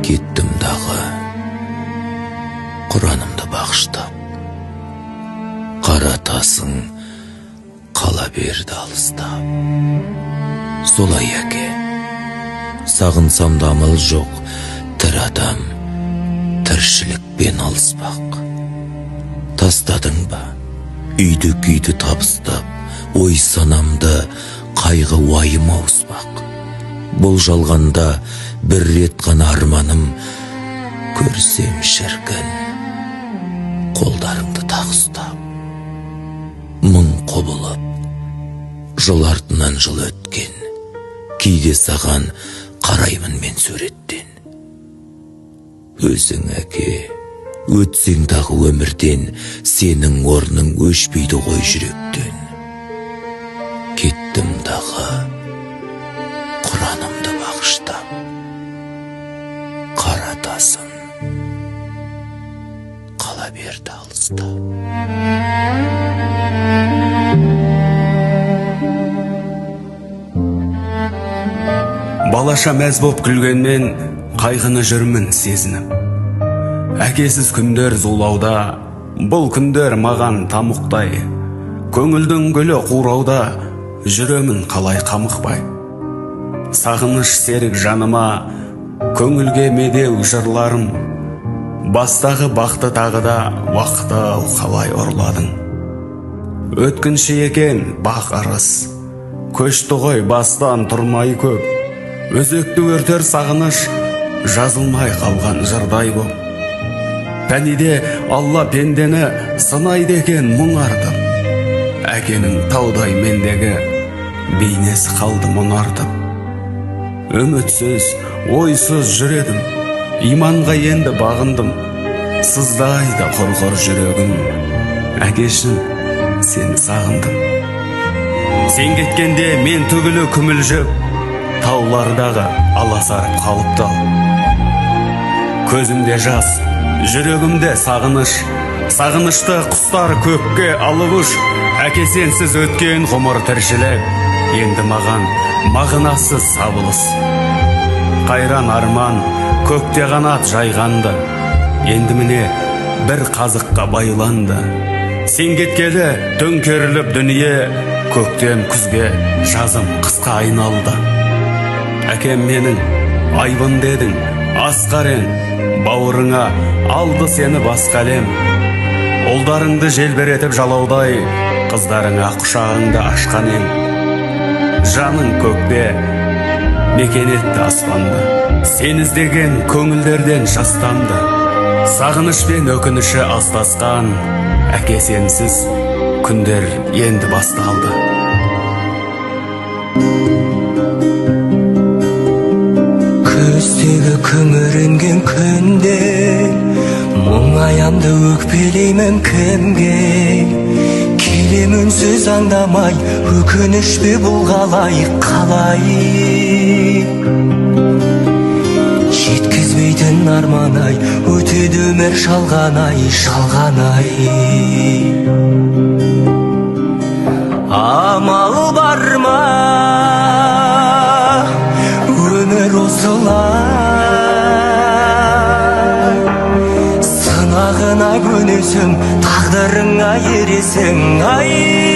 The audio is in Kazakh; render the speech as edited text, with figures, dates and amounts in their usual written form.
Кеттім дағы Құранымды бағыштап, қара тасың қала берді алыстап. Солай әке, сағынсам да амал жоқ, тірі адам тіршілікпен алыспақ. Тастадың ба үйді күйді табыстап, ой санамды қайғы уайым ауыспақ. Бұл жалғанда бір рет қана арманым, көрсем шіркін қолдарыңды тағыстап. Мың құбылып жыл артынан жыл өткен, кейде саған қараймын мен суреттен. Өзің әке, өтсең дағы өмірден, сенің орның өшпейді ғой жүректен. Кеттім дағы Құранымды бағыштап, қара тасың қала берді алыстап. Балаша мәз боп күлгенмен қайғыны жүрмін сезініп. Әкесіз күндер зулауда, бұл күндер маған тамұқтай. Көңілдің гүлі қурауда, жүремін қалай қамықпай. Сағыныш серік жаныма, көңілге медеу жырларым. Бастағы бақты тағыда, уақыты қалай ұрладың. Өткінші екен бақ арыс, көшті ғой бастан тұрмай көп. Өзекті өртер сағыныш, жазылмай қалған жырдай боп. Пәниде Алла пендені сынайды екен мұң артып. Әкенің таудай мендегі бейнесі қалды мұнартып. Үмітсіз, ойсыз жүредім, иманға енді бағындым. Сыздайды құрғыр жүрегім, әкешім, сені сағындым. Сен кеткенде мен түгілі күмілжіп, таулардағы аласарып қалыптал. Көзімде жас, жүрегімде сағыныш, сағынышты құстар көкке алып ұш. Әке сенсіз өткен ғұмыр тіршілік, енді маған мағынасыз сабылыс. Қайран арман көкте қанат жайғанды, енді міне бір қазыққа байланды. Сен кеткелі төңкеріліп дүние, көктем күзге, жазым қысқа айналды. Әкем менің айбын дедің, асқар ең, бауырыңа алды сені басқа әлем. Ұлдарыңды желбіретіп жалаудай, қыздарыңа құшағыңды ашқан ең. Жаның көкте, мекен етті аспанды, сен іздеген көңілдерден жастанды. Сағыныш пен өкініші астасқан, әке сенсіз күндер енді басталды. Көздегі күңіренген күнде, мұңаямды өкпелеймін кімге. Келем үнсіз аңдамай, өкініш пе бұл қалай. Жеткізбейтін арман-ай, өтеді өмір шалған-ай. Амал бар ма, өмір осылай. Сынағына көнесің, тағдырыңа ересің, ай.